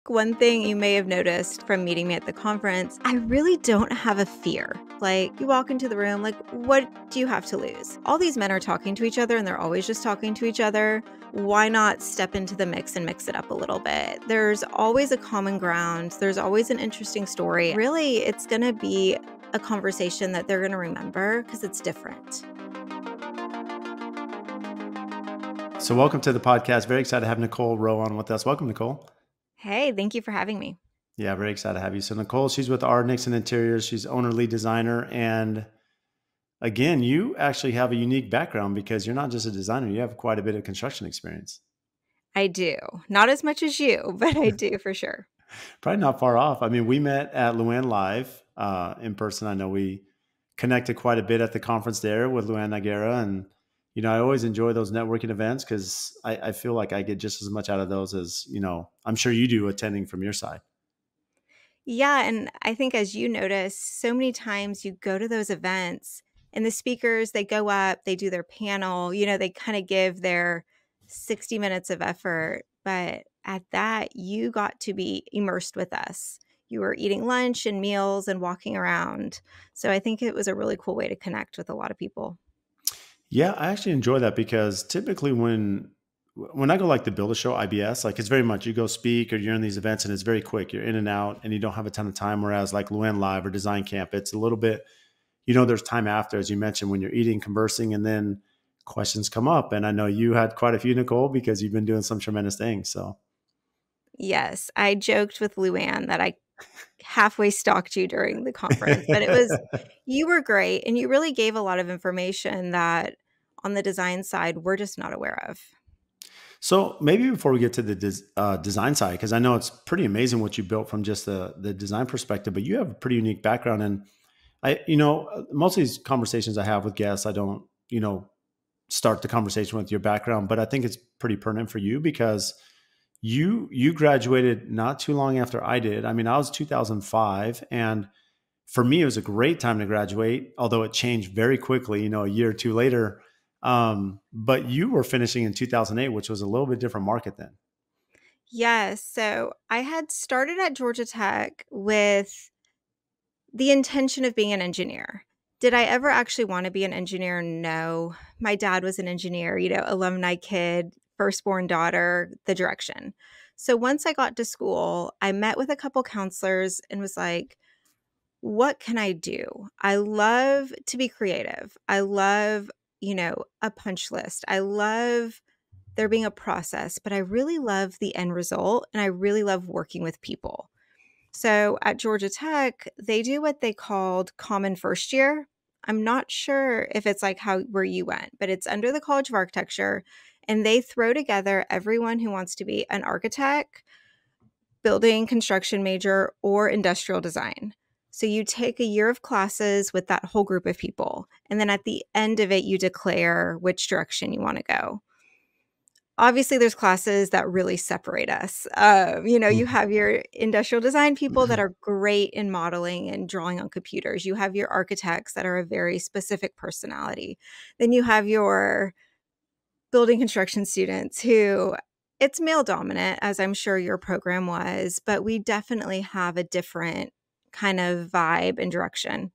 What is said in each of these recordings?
think one thing you may have noticed from meeting me at the conference, I really don't have a fear. Like, you walk into the room, like, what do you have to lose? All these men are talking to each other and they're always just talking to each other. Why not step into the mix and mix it up a little bit? There's always a common ground. There's always an interesting story. Really, it's going to be a conversation that they're going to remember because it's different. So welcome to the podcast. Very excited to have Nicole Roe on with us. Welcome, Nicole. Hey, thank you for having me. Yeah, very excited to have you. So Nicole, she's with our Nickson Interiors. She's owner, lead designer. And again, you actually have a unique background because you're not just a designer. You have quite a bit of construction experience. I do. Not as much as you, but I do for sure. Probably not far off. I mean, we met at Luann Live in person. I know we connected quite a bit at the conference there with Luann Nagera. And, you know, I always enjoy those networking events because I feel like I get just as much out of those as, you know, I'm sure you do attending from your side. Yeah, and I think as you notice, so many times you go to those events and the speakers, they go up, they do their panel, they kind of give their 60 minutes of effort. But at that, you got to be immersed with us. You were eating lunch and meals and walking around. So I think it was a really cool way to connect with a lot of people. Yeah, I actually enjoy that because typically when I go like the Build a Show IBS, like it's very much you go speak or you're in these events and it's very quick. You're in and out and you don't have a ton of time. Whereas like Luann Live or Design Camp, it's a little bit, there's time after, as you mentioned, when you're eating, conversing, and then questions come up. And I know you had quite a few, Nicole, because you've been doing some tremendous things. So Yes, I joked with Luann that I halfway stalked you during the conference, but you were great and you really gave a lot of information that on the design side, we're just not aware of. So maybe before we get to the design side, because I know it's pretty amazing what you built from just the design perspective, but you have a pretty unique background. And most of these conversations I have with guests, I don't, start the conversation with your background, but I think it's pretty pertinent for you because you graduated not too long after I did. I mean, I was 2005, and for me, it was a great time to graduate, although it changed very quickly, a year or two later. But you were finishing in 2008, which was a little bit different market then. Yes. So I had started at Georgia Tech with the intention of being an engineer. Did I ever actually want to be an engineer? No. My dad was an engineer, alumni kid, firstborn daughter, the direction. So once I got to school, I met with a couple counselors and was like, what can I do? I love to be creative. I love, a punch list. I love there being a process, but I really love the end result and I really love working with people. So at Georgia Tech, they do what they called Common First Year. I'm not sure if it's like where you went, but it's under the College of Architecture, and they throw together everyone who wants to be an architect, building construction major, or industrial design. So you take a year of classes with that whole group of people, and then at the end of it, you declare which direction you want to go. Obviously, there's classes that really separate us. You have your industrial design people that are great in modeling and drawing on computers. You have your architects that are a very specific personality. Then you have your building construction students who it's male dominant, as I'm sure your program was, but we definitely have a different kind of vibe and direction.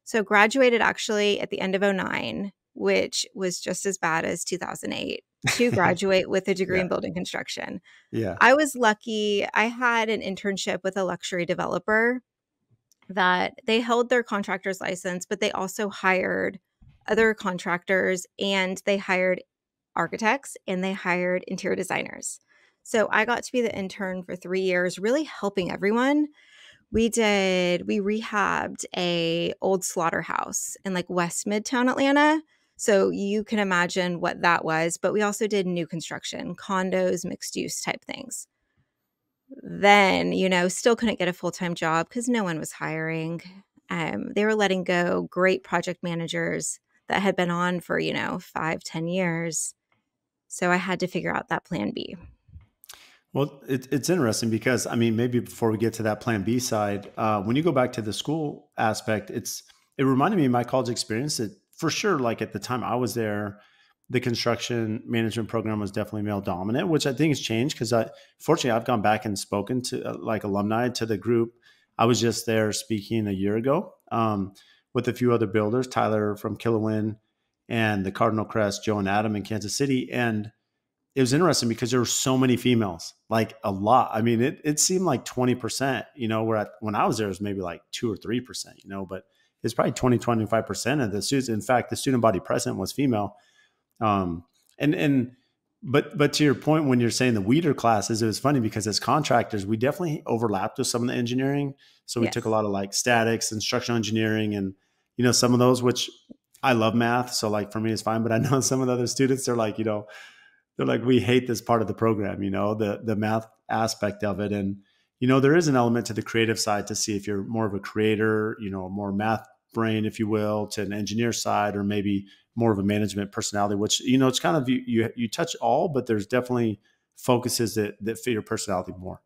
So graduated actually at the end of '09, which was just as bad as 2008, to graduate with a degree Yeah. in building construction. Yeah. I was lucky. I had an internship with a luxury developer that they held their contractor's license, but they also hired other contractors and they hired architects and they hired interior designers. So I got to be the intern for 3 years, really helping everyone. We rehabbed a old slaughterhouse in like West Midtown Atlanta. So you can imagine what that was. But we also did new construction, condos, mixed use type things. Then, still couldn't get a full-time job because no one was hiring. They were letting go great project managers that had been on for, 5-10 years. So I had to figure out that plan B. Well, it's interesting because, I mean, maybe before we get to that plan B side, when you go back to the school aspect, it reminded me of my college experience that for sure, like at the time I was there, the construction management program was definitely male dominant, which I think has changed because fortunately, I've gone back and spoken to like alumni to the group. I was just there speaking a year ago with a few other builders, Tyler from Killowen and the Cardinal Crest, Joe and Adam in Kansas City. And it was interesting because there were so many females, like a lot. I mean, it seemed like 20%, where when I was there, it was maybe like 2 or 3%, but it's probably 20, 25% of the students. In fact, the student body president was female. Um, and but to your point, when you're saying the weeder classes, it was funny because as contractors, we definitely overlapped with some of the engineering. So we took a Yes. lot of like statics and structural engineering and, some of those, which I love math. So like for me, it's fine. But I know some of the other students, they're like, we hate this part of the program, the math aspect of it. And, there is an element to the creative side to see if you're more of a creator, a more math brain, if you will, to an engineer side, or maybe more of a management personality, which, it's kind of, you touch all, but there's definitely focuses that fit your personality more.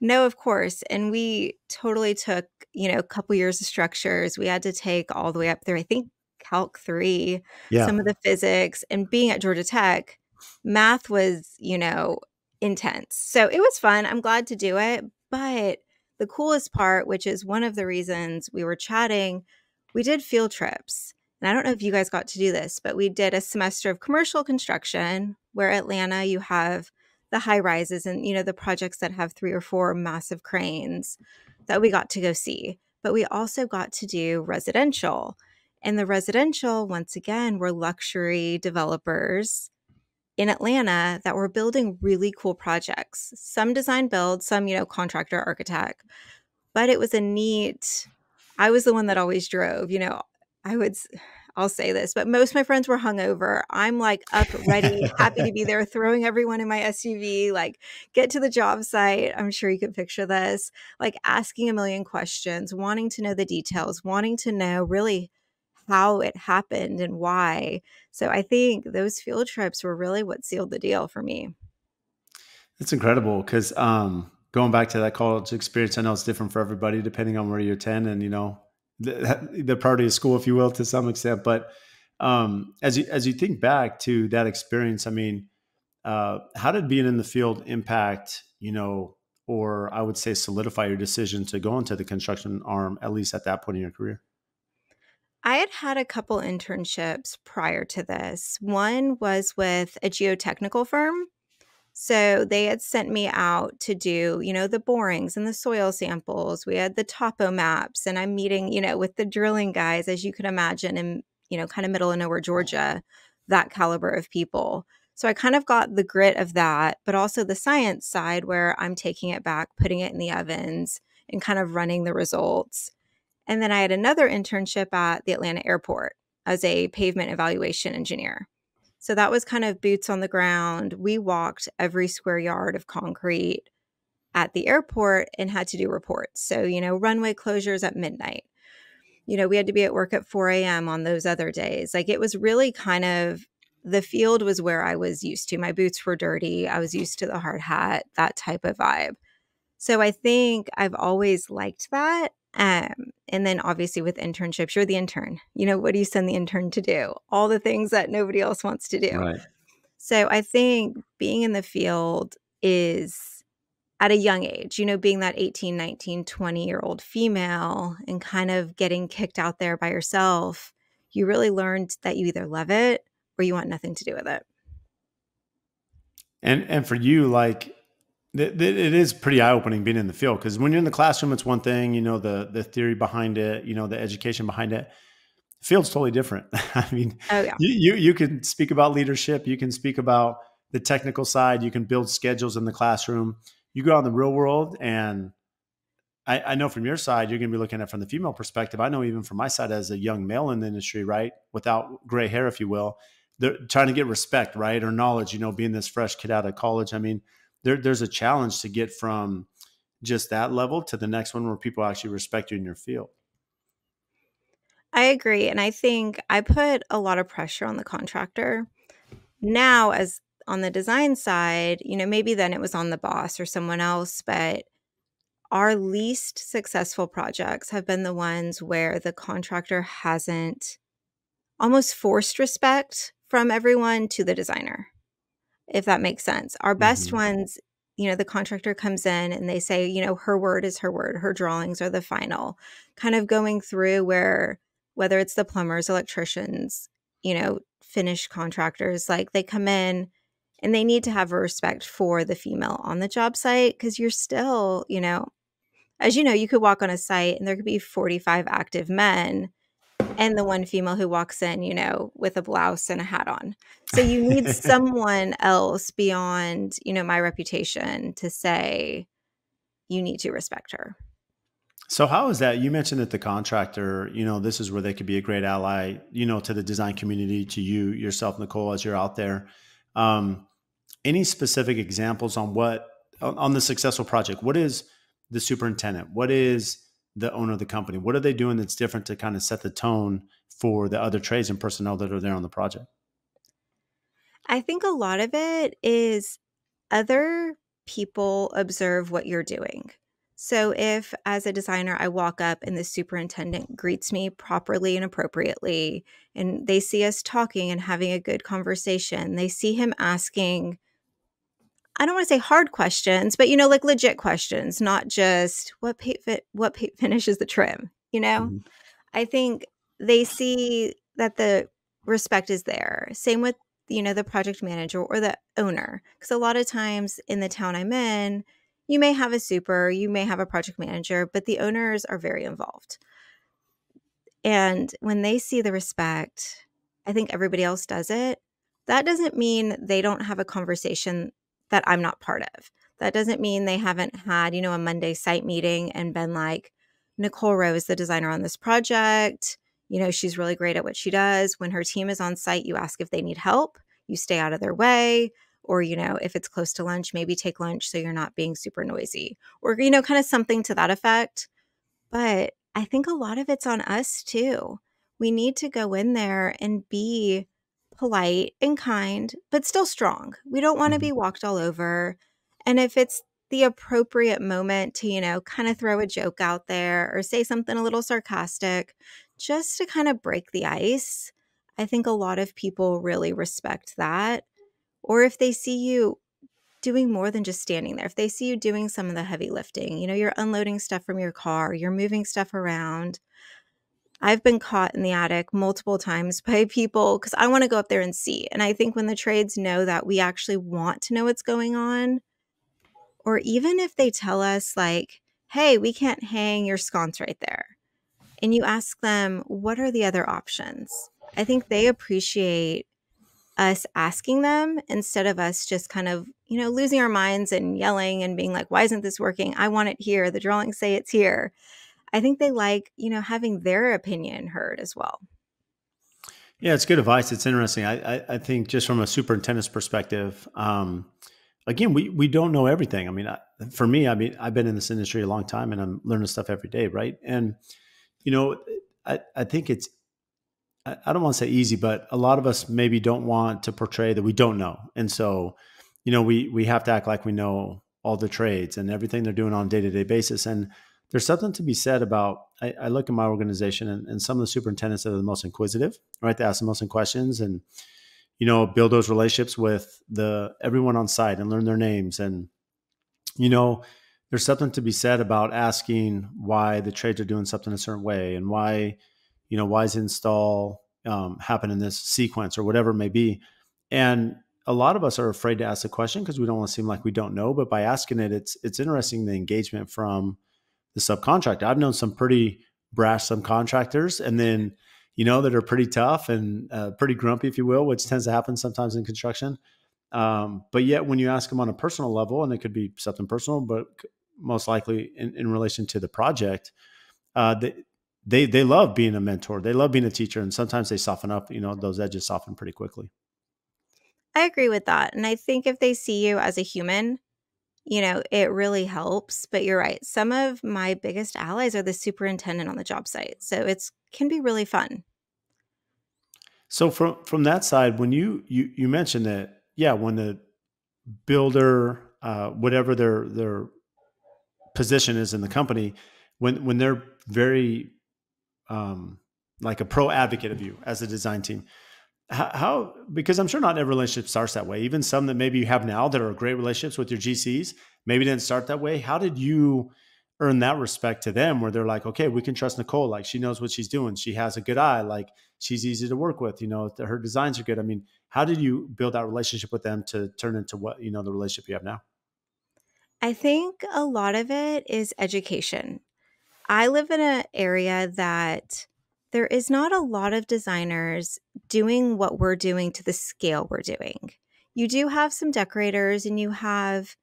No, of course. And we totally took, a couple years of structures. We had to take all the way up through, I think, Calc 3, Yeah. some of the physics. And being at Georgia Tech, math was, intense. So it was fun. I'm glad to do it. But the coolest part, which is one of the reasons we were chatting, we did field trips. And I don't know if you guys got to do this, but we did a semester of commercial construction where Atlanta, you have the high rises and the projects that have 3 or 4 massive cranes that we got to go see. But we also got to do residential. And the residential, once again, were luxury developers in Atlanta that were building really cool projects. Some design build, some, contractor architect. But it was a neat I was the one that always drove, I would s I'll say this, but most of my friends were hungover. I'm, like, up, ready, happy to be there, throwing everyone in my SUV, like, get to the job site. I'm sure you can picture this, like, asking a million questions, wanting to know the details, wanting to know really how it happened and why. So I think those field trips were really what sealed the deal for me. It's incredible because going back to that college experience, I know it's different for everybody depending on where you attend and the priority of school, if you will, to some extent. But as you think back to that experience, I mean, how did being in the field impact, or I would say solidify your decision to go into the construction arm, at least at that point in your career? I had had a couple internships prior to this. One was with a geotechnical firm. So they had sent me out to do, the borings and the soil samples. We had the topo maps, and I'm meeting, with the drilling guys, as you can imagine, in, kind of middle of nowhere, Georgia, that caliber of people. So I kind of got the grit of that, but also the science side where I'm taking it back, putting it in the ovens, and kind of running the results. And then I had another internship at the Atlanta airport as a pavement evaluation engineer. So that was kind of boots on the ground. We walked every square yard of concrete at the airport and had to do reports. So, runway closures at midnight. We had to be at work at 4 a.m. on those other days. Like it was really kind of the field was where I was used to. My boots were dirty. I was used to the hard hat, that type of vibe. So I think I've always liked that. And then obviously with internships, you're the intern. What do you send the intern to do? All the things that nobody else wants to do. Right. So I think being in the field is at a young age, being that 18, 19, 20-year-old female and kind of getting kicked out there by yourself, you really learned that you either love it or you want nothing to do with it. And for you, like it is pretty eye opening being in the field because when you're in the classroom, it's one thing, the theory behind it, the education behind it. The field's totally different. I mean, Oh, yeah. you can speak about leadership, you can speak about the technical side, you can build schedules in the classroom. You go out in the real world, and I know from your side, you're going to be looking at it from the female perspective. I know even from my side as a young male in the industry, right, without gray hair, if you will, they're trying to get respect, right, or knowledge. Being this fresh kid out of college, I mean, there's a challenge to get from just that level to the next one where people actually respect you in your field. I agree. And I think I put a lot of pressure on the contractor. Now, as on the design side, maybe then it was on the boss or someone else, but our least successful projects have been the ones where the contractor hasn't almost forced respect from everyone to the designer, if that makes sense. Our best Hmm. ones, the contractor comes in and they say, her word is her word, her drawings are the final, kind of going through where, whether it's the plumbers, electricians, finished contractors, like they come in and they need to have a respect for the female on the job site because you're still, as you know, you could walk on a site and there could be 45 active men and the one female who walks in, with a blouse and a hat on. So you need someone else beyond, my reputation to say you need to respect her. So how is that? You mentioned that the contractor, this is where they could be a great ally, to the design community, to you yourself, Nicole, as you're out there. Um, any specific examples on on the successful project? What is the superintendent? What is the owner of the company? What are they doing that's different to kind of set the tone for the other trades and personnel that are there on the project? I think a lot of it is other people observe what you're doing. So if as a designer I walk up and the superintendent greets me properly and appropriately and they see us talking and having a good conversation, they see him asking, I don't want to say hard questions, but like legit questions, not just what paint finish is the trim, Mhm. I think they see that the respect is there. Same with, the project manager or the owner. Because a lot of times in the town I'm in, you may have a super, you may have a project manager, but the owners are very involved. And when they see the respect, I think everybody else does it. That doesn't mean they don't have a conversation that I'm not part of. That doesn't mean they haven't had, a Monday site meeting and been like, Nicole Roe is the designer on this project. She's really great at what she does. When her team is on site, you ask if they need help, you stay out of their way. Or, if it's close to lunch, maybe take lunch so you're not being super noisy. Or, kind of something to that effect. But I think a lot of it's on us too. We need to go in there and be polite and kind, but still strong. We don't want to Mhm. be walked all over. And if it's the appropriate moment to, kind of throw a joke out there or say something a little sarcastic, just to kind of break the ice, I think a lot of people really respect that. Or if they see you doing more than just standing there. If they see you doing some of the heavy lifting, you're unloading stuff from your car, you're moving stuff around. I've been caught in the attic multiple times by people because I want to go up there and see. And I think when the trades know that we actually want to know what's going on, or even if they tell us, like, hey, we can't hang your sconce right there, and you ask them, what are the other options? I think they appreciate us asking them instead of us just kind of, losing our minds and yelling and being like, why isn't this working? I want it here. The drawings say it's here. I think they like, having their opinion heard as well. Yeah, it's good advice. It's interesting. I think just from a superintendent's perspective, again, we don't know everything. I mean, for me, I mean, I've been in this industry a long time and I'm learning stuff every day, right? And you know, I think it's I don't want to say easy, but a lot of us maybe don't want to portray that we don't know, and so we have to act like we know all the trades and everything they're doing on a day to day basis. And there's something to be said about I look at my organization and some of the superintendents that are the most inquisitive, right? They ask the most questions and build those relationships with the everyone on site and learn their names. And you know, there's something to be said about asking why the trades are doing something a certain way and why, why is install happen in this sequence or whatever it may be. And a lot of us are afraid to ask the question because we don't want to seem like we don't know. But by asking it, it's interesting the engagement from the subcontractor. I've known some pretty brash subcontractors, and then that are pretty tough and pretty grumpy, if you will, which tends to happen sometimes in construction. But yet, when you ask them on a personal level, and it could be something personal, but most likely in relation to the project, they love being a mentor. They love being a teacher, and sometimes they soften up. Those edges soften pretty quickly. I agree with that. And I think if they see you as a human, it really helps. But you're right. Some of my biggest allies are the superintendent on the job site. So it's can be really fun. So from that side, when you mentioned that, yeah, when the builder, whatever their position is in the company, when they're very like a pro advocate of you as a design team, Because I'm sure not every relationship starts that way. Even some that maybe you have now that are great relationships with your GCs, maybe didn't start that way. How did you earn that respect to them where they're like, okay, we can trust Nicole. Like she knows what she's doing. She has a good eye. Like she's easy to work with. Her designs are good. I mean, how did you build that relationship with them to turn into what, the relationship you have now? I think a lot of it is education. I live in an area that there is not a lot of designers doing what we're doing to the scale we're doing. You do have some decorators and you have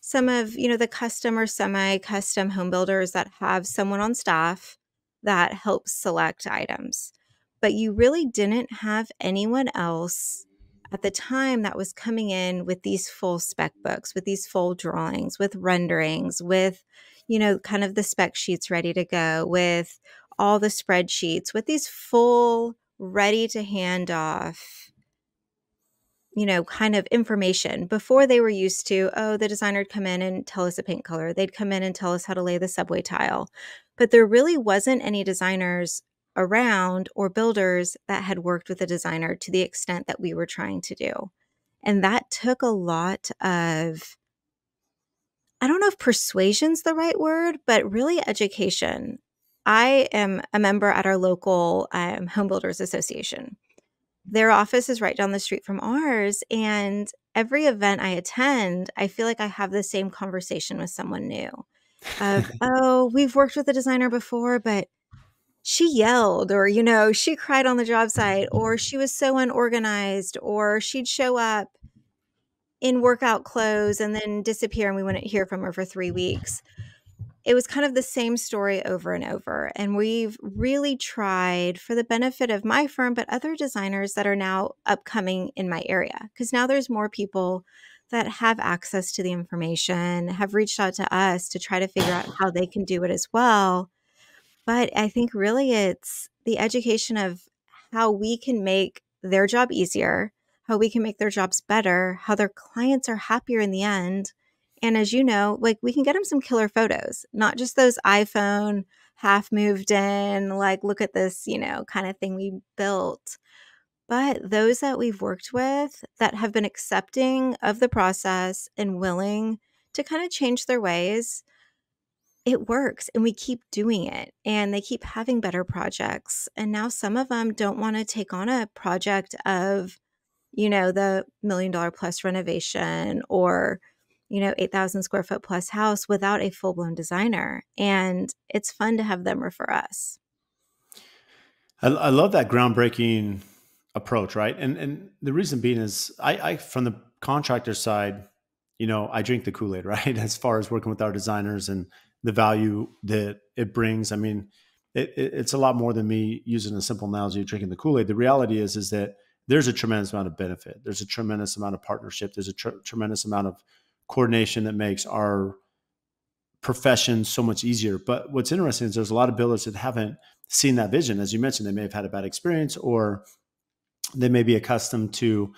some of, the custom or semi-custom home builders that have someone on staff that helps select items. But you really didn't have anyone else at the time that was coming in with these full spec books, with these full drawings, with renderings, with, kind of the spec sheets ready to go, with all the spreadsheets, with these full ready to hand off kind of information before they were used to, oh, the designer would come in and tell us a paint color. They'd come in and tell us how to lay the subway tile. But there really wasn't any designers around or builders that had worked with a designer to the extent that we were trying to do. And that took a lot of, I don't know if persuasion's the right word, but really education. I am a member at our local home builders association. Their office is right down the street from ours, and every event I attend, I feel like I have the same conversation with someone new of, "Oh, we've worked with a designer before, but she yelled," or, "She cried on the job site," or, "She was so unorganized," or, "She'd show up in workout clothes and then disappear, and we wouldn't hear from her for 3 weeks." It was kind of the same story over and over. And we've really tried for the benefit of my firm, but other designers that are now upcoming in my area. Because now there's more people that have access to the information, have reached out to us to try to figure out how they can do it as well. But I think really it's the education of how we can make their job easier, how we can make their jobs better, how their clients are happier in the end. And as you know, like we can get them some killer photos, not just those iPhone half moved in, like, look at this, kind of thing we built, but those that we've worked with that have been accepting of the process and willing to kind of change their ways, it works and we keep doing it and they keep having better projects. And now some of them don't want to take on a project of, the $1 million plus renovation or, 8,000 square foot plus house without a full blown designer. And it's fun to have them refer us. I love that groundbreaking approach, right? And the reason being is I from the contractor side, I drink the Kool-Aid, right? As far as working with our designers and the value that it brings. I mean, it's a lot more than me using a simple analogy of drinking the Kool-Aid. The reality is that there's a tremendous amount of benefit. There's a tremendous amount of partnership. There's a tremendous amount of coordination that makes our profession so much easier. But what's interesting is there's a lot of builders that haven't seen that vision. As you mentioned, they may have had a bad experience or they may be accustomed to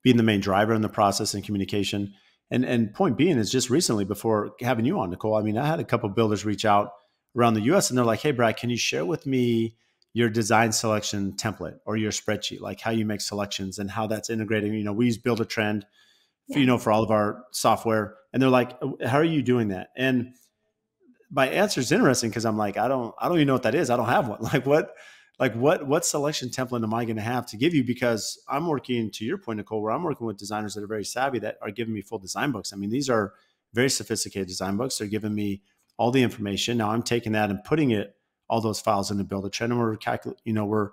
being the main driver in the process and communication. And point being is just recently before having you on, Nicole, I mean, I had a couple of builders reach out around the US and they're like, hey, Brad, can you share with me your design selection template or your spreadsheet, like how you make selections and how that's integrating? We use Build a Trend, Yeah. for all of our software. And they're like, how are you doing that? And my answer is interesting because I'm like, I don't even know what that is. I don't have one. What selection template am I going to have to give you? Because I'm working, to your point, Nicole, where I'm working with designers that are very savvy that are giving me full design books. I mean, these are very sophisticated design books. They're giving me all the information. Now I'm taking that and putting all those files into Build a Trend, and we're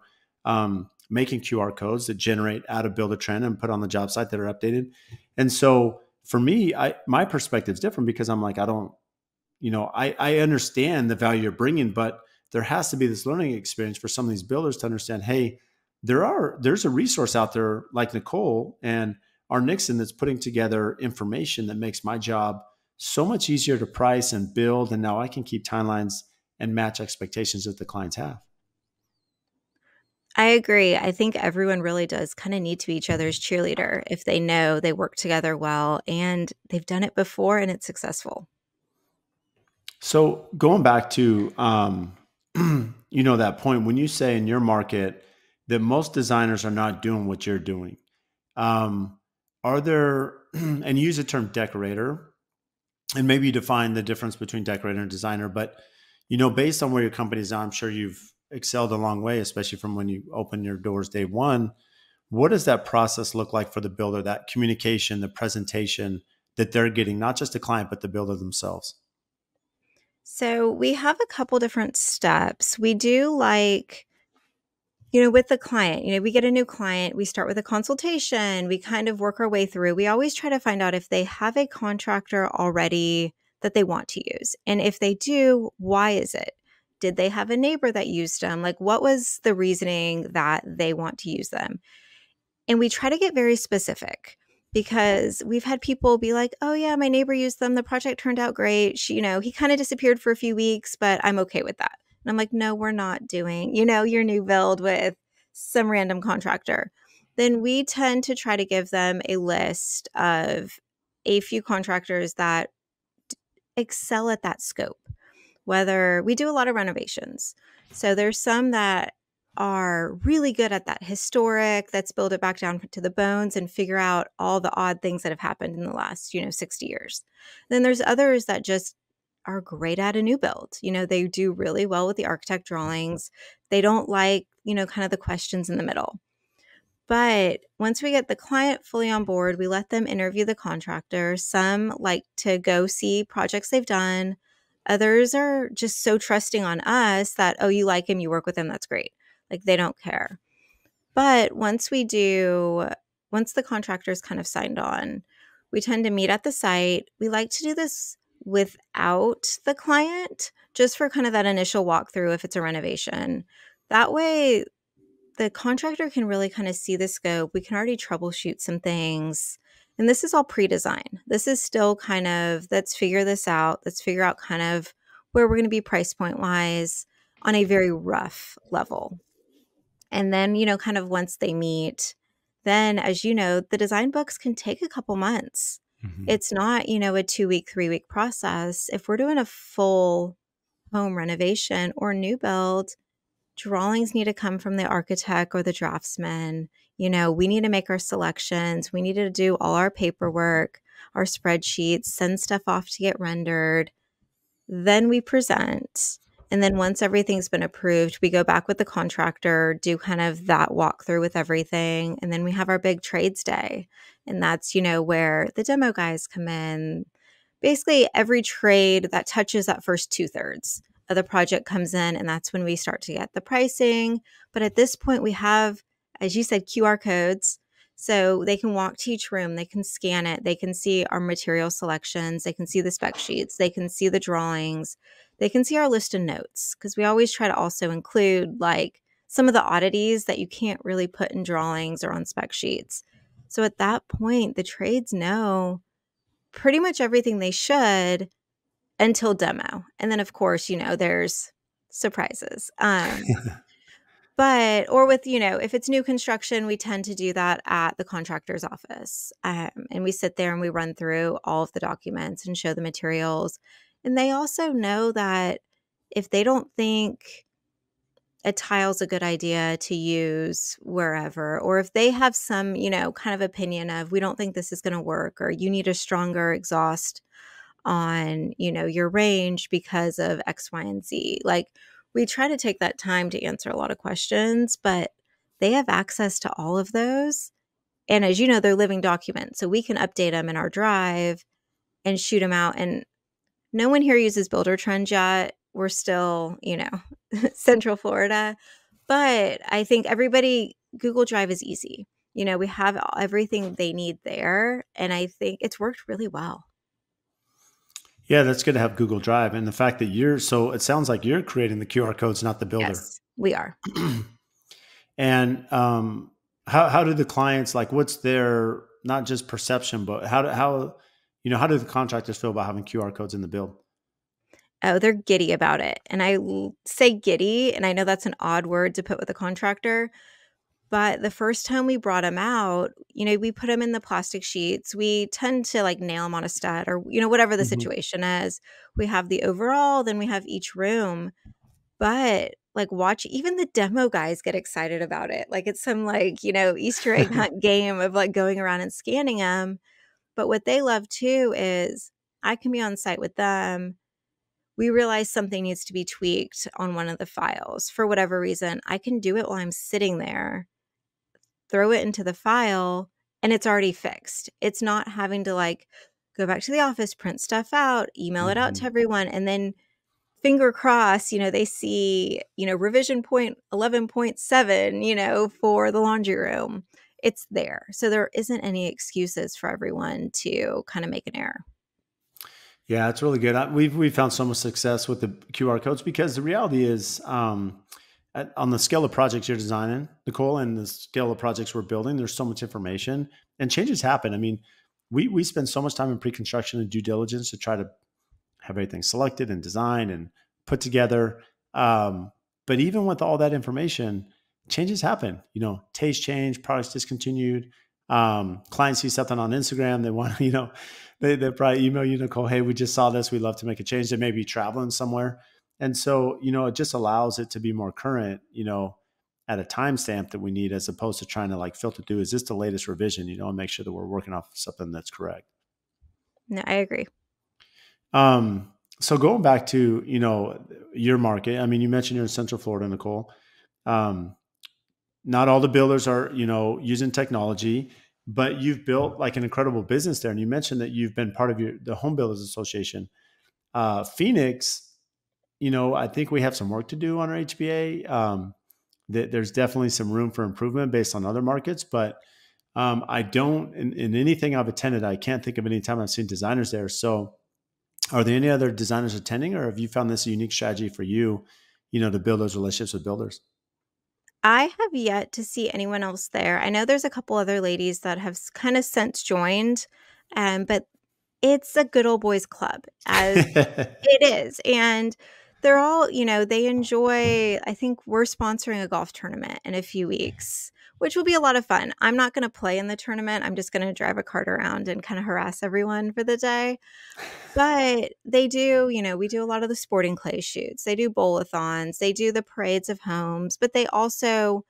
making QR codes that generate out of Build a Trend and put on the job site that are updated. And so for me, my perspective is different because I'm like, I understand the value you're bringing, but there has to be this learning experience for some of these builders to understand, hey, there's a resource out there like Nicole and our Nickson that's putting together information that makes my job so much easier to price and build. And now I can keep timelines and match expectations that the clients have. I agree. I think everyone really does kind of need to be each other's cheerleader if they know they work together well and they've done it before and it's successful. So going back to, that point when you say in your market that most designers are not doing what you're doing. Um, are there, and you use the term decorator, and maybe you define the difference between decorator and designer, but based on where your company is now, I'm sure you've excelled a long way, especially from when you opened your doors day one. What does that process look like for the builder, that communication, the presentation that they're getting, not just the client, but the builder themselves? So we have a couple different steps. We do with the client, we get a new client, we start with a consultation, we kind of work our way through. We always try to find out if they have a contractor already that they want to use. And if they do, why is it? Did they have a neighbor that used them? Like, what was the reasoning that they want to use them? And we try to get very specific because we've had people be like, oh, yeah, my neighbor used them. The project turned out great. He kind of disappeared for a few weeks, but I'm okay with that. And I'm like, no, we're not doing, your new build with some random contractor. Then we tend to try to give them a list of a few contractors that excel at that scope. Whether we do a lot of renovations. So there's some that are really good at that historic, that's build it back down to the bones and figure out all the odd things that have happened in the last, 60 years. Then there's others that just are great at a new build. They do really well with the architect drawings. They don't like, kind of the questions in the middle. But once we get the client fully on board, we let them interview the contractor. Some like to go see projects they've done. Others are just so trusting on us that, oh, you like him, you work with him, that's great. Like they don't care. But once the contractor's kind of signed on, we tend to meet at the site. We like to do this without the client, just for kind of that initial walkthrough if it's a renovation. That way, the contractor can really kind of see the scope. We can already troubleshoot some things. And this is all pre-design. This is still kind of, let's figure this out. Let's figure out kind of where we're going to be price point wise on a very rough level. And then, kind of once they meet, then as you know, the design books can take a couple months. Mhm. It's not, a 2-week, 3-week process. If we're doing a full home renovation or new build, drawings need to come from the architect or the draftsman. We need to make our selections. We need to do all our paperwork, our spreadsheets, send stuff off to get rendered. Then we present. And then once everything's been approved, we go back with the contractor, do kind of that walkthrough with everything. And then we have our big trades day. And that's, where the demo guys come in. Basically, every trade that touches that first 2/3 of the project comes in, and that's when we start to get the pricing. But at this point, we have, as you said, QR codes. So they can walk to each room, they can scan it, they can see our material selections, they can see the spec sheets, they can see the drawings, they can see our list of notes, because we always try to also include like some of the oddities that you can't really put in drawings or on spec sheets. So at that point, the trades know pretty much everything they should until demo. And then, of course, there's surprises. But, or with, if it's new construction, we tend to do that at the contractor's office. And we sit there and we run through all of the documents and show the materials. And they also know that if they don't think a tile's a good idea to use wherever, or if they have some, kind of opinion of, we don't think this is going to work, or you need a stronger exhaust on, your range because of X, Y, and Z. Like, we try to take that time to answer a lot of questions, but they have access to all of those. And as you know, they're living documents. So we can update them in our drive and shoot them out. And no one here uses Buildertrend yet. We're still, Central Florida. But I think Google Drive is easy. We have everything they need there. And I think it's worked really well. Yeah, that's good to have Google Drive. And the fact that so it sounds like you're creating the QR codes, not the builder. Yes, we are. And how do the clients, like, what's their, not just perception, but how do the contractors feel about having QR codes in the build? Oh, they're giddy about it. And I say giddy, and I know that's an odd word to put with a contractor, but the first time we brought them out, we put them in the plastic sheets. We tend to like nail them on a stud or, whatever the Mhm. situation is. We have the overall, then we have each room. But like watch even the demo guys get excited about it. Like it's some like, Easter egg hunt game of like going around and scanning them. But what they love too is I can be on site with them. We realize something needs to be tweaked on one of the files for whatever reason. I can do it while I'm sitting there, throw it into the file, and it's already fixed. It's not having to like go back to the office, print stuff out, email it out to Mhm. everyone, and then finger cross, they see, revision point 11.7, for the laundry room. It's there. So there isn't any excuses for everyone to kind of make an error. Yeah, it's really good. We've found so much success with the QR codes because the reality is, on the scale of projects you're designing, Nicole, and the scale of projects we're building, there's so much information and changes happen. I mean, we spend so much time in pre-construction and due diligence to try to have everything selected and designed and put together. Um, but even with all that information, changes happen. Taste change, products discontinued. Clients see something on Instagram, they want to, they probably email you, Nicole, hey, we just saw this. We'd love to make a change. They may be traveling somewhere. And so, it just allows it to be more current, at a timestamp that we need, as opposed to trying to like filter through, is this the latest revision, and make sure that we're working off something that's correct. No, I agree. So going back to, your market, I mean, you mentioned you're in Central Florida, Nicole. Um, Not all the builders are, using technology, but you've built like an incredible business there. And you mentioned that you've been part of the Home Builders Association. Phoenix, I think we have some work to do on our HBA. There's definitely some room for improvement based on other markets, but I don't, in anything I've attended, I can't think of any time I've seen designers there. So are there any other designers attending, or have you found this a unique strategy for you, to build those relationships with builders? I have yet to see anyone else there. I know there's a couple other ladies that have kind of since joined, but it's a good old boys club, as it is. And they're all, they enjoy, I think we're sponsoring a golf tournament in a few weeks, which will be a lot of fun. I'm not going to play in the tournament. I'm just going to drive a cart around and kind of harass everyone for the day. But they do, we do a lot of the sporting clay shoots. They do bowl-a-thons. They do the parades of homes, but they also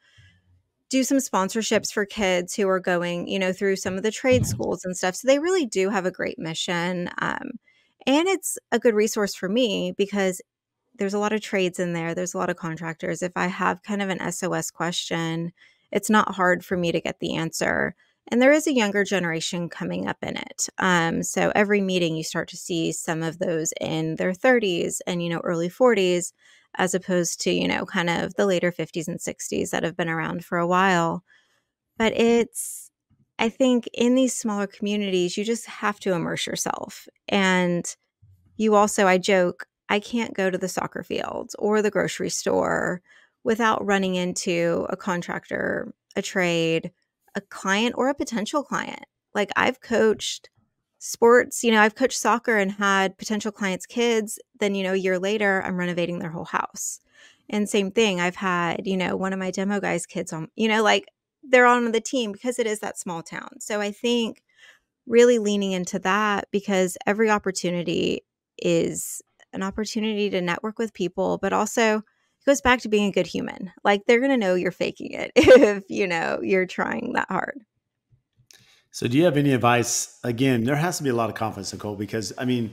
do some sponsorships for kids who are going, through some of the trade schools and stuff. So they really do have a great mission. And it's a good resource for me because there's a lot of trades in there. There's a lot of contractors. If I have kind of an SOS question, it's not hard for me to get the answer. And there is a younger generation coming up in it. So every meeting you start to see some of those in their 30s and, early 40s, as opposed to, kind of the later 50s and 60s that have been around for a while. But I think in these smaller communities, you just have to immerse yourself. And you also, I joke, I can't go to the soccer field or the grocery store without running into a contractor, a trade, a client, or a potential client. Like I've coached sports, I've coached soccer and had potential clients' kids. Then, a year later, I'm renovating their whole house. And same thing, I've had, one of my demo guys' kids on, like they're on the team because it is that small town. So I think really leaning into that because every opportunity is an opportunity to network with people, but also it goes back to being a good human. Like they're going to know you're faking it if, you're trying that hard. So do you have any advice? Again, there has to be a lot of confidence, Nicole, because I mean,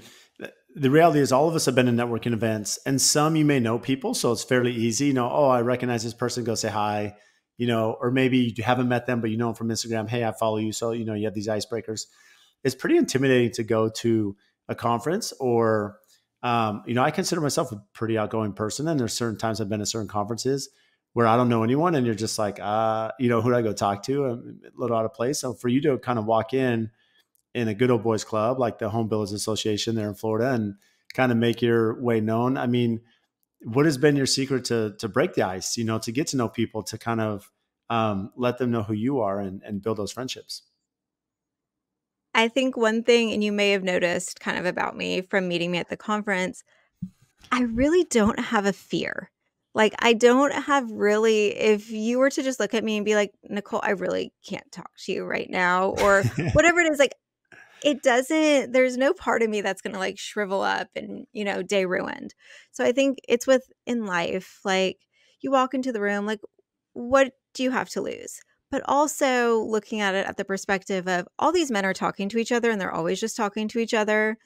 the reality is all of us have been in networking events, and some you may know people, so it's fairly easy. Oh, I recognize this person, go say hi, or maybe you haven't met them, but you know them from Instagram. Hey, I follow you. So, you have these icebreakers. It's pretty intimidating to go to a conference or, I consider myself a pretty outgoing person. And there's certain times I've been at certain conferences where I don't know anyone and you're just like, who do I go talk to? I'm a little out of place. So for you to kind of walk in a good old boys club, like the Home Builders Association there in Florida, and kind of make your way known. I mean, what has been your secret to break the ice, to get to know people, to kind of let them know who you are and build those friendships? I think one thing, and you may have noticed kind of about me from meeting me at the conference, I really don't have a fear. Like, I don't have really, if you were to just look at me and be like, Nicole, I really can't talk to you right now, or whatever it is, like, it doesn't, there's no part of me that's going to like shrivel up and, day ruined. So I think it's with in life, like, you walk into the room, like, what do you have to lose? But also looking at it at the perspective of all these men are talking to each other and they're always just talking to each other.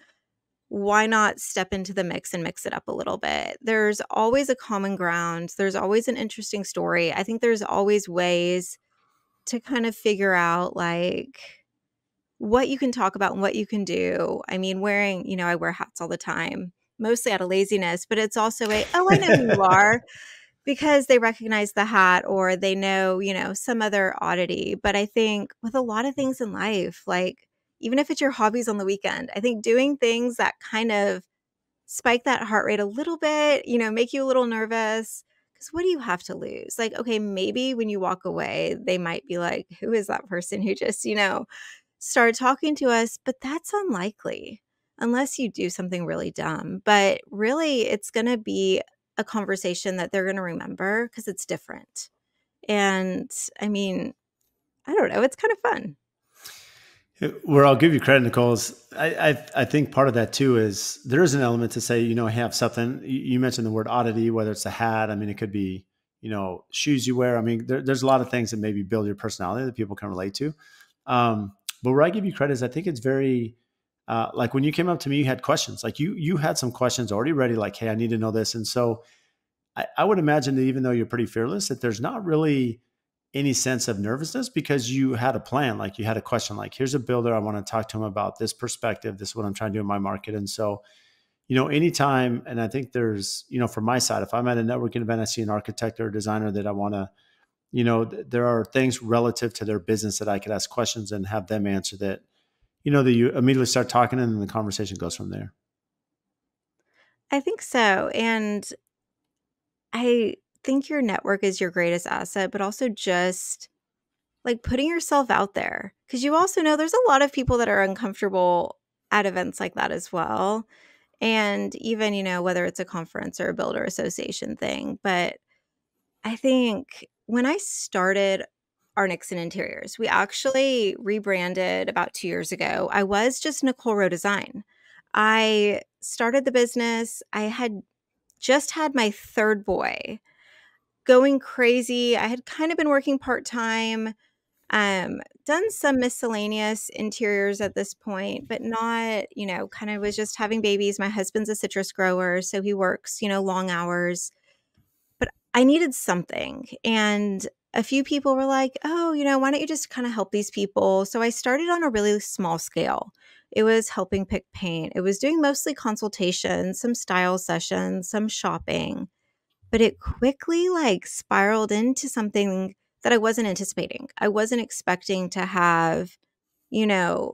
Why not step into the mix and mix it up a little bit? There's always a common ground. There's always an interesting story. I think there's always ways to kind of figure out like what you can talk about and what you can do. I mean, wearing, I wear hats all the time, mostly out of laziness, but it's also oh, I know who you are because they recognize the hat or they know, some other oddity. But I think with a lot of things in life, like even if it's your hobbies on the weekend, I think doing things that kind of spike that heart rate a little bit, make you a little nervous. Because what do you have to lose? Like, okay, maybe when you walk away, they might be like, who is that person who just, started talking to us? But that's unlikely unless you do something really dumb. But really, it's going to be a conversation that they're going to remember because it's different. And I mean, I don't know. It's kind of fun. Where I'll give you credit, Nicole, is I think part of that too is there is an element to say, have something. You mentioned the word oddity, whether it's a hat. I mean, it could be, shoes you wear. I mean, there's a lot of things that maybe build your personality that people can relate to. But where I give you credit is I think it's very, like when you came up to me, you had questions. Like you had some questions already ready, like, hey, I need to know this. And so I would imagine that even though you're pretty fearless, that there's not really any sense of nervousness because you had a plan. Like you had a question, like, here's a builder. I want to talk to him about this perspective. This is what I'm trying to do in my market. And so, anytime, and I think there's, from my side, if I'm at a networking event, I see an architect or a designer that I want to, there are things relative to their business that I could ask questions and have them answer that, that you immediately start talking and then the conversation goes from there. I think so. And I think your network is your greatest asset, but also just like putting yourself out there. Because you also know there's a lot of people that are uncomfortable at events like that as well. And even, whether it's a conference or a builder association thing. But I think when I started our Nickson Interiors, we actually rebranded about 2 years ago. I was just Nicole Roe Design. I started the business. I had just had my third boy, going crazy. I had kind of been working part-time, done some miscellaneous interiors at this point, but not, kind of was just having babies. My husband's a citrus grower, so he works, long hours. But I needed something. And a few people were like, oh, why don't you just kind of help these people? So I started on a really small scale. It was helping pick paint. It was doing mostly consultations, some style sessions, some shopping. But it quickly like spiraled into something that I wasn't anticipating. I wasn't expecting to have,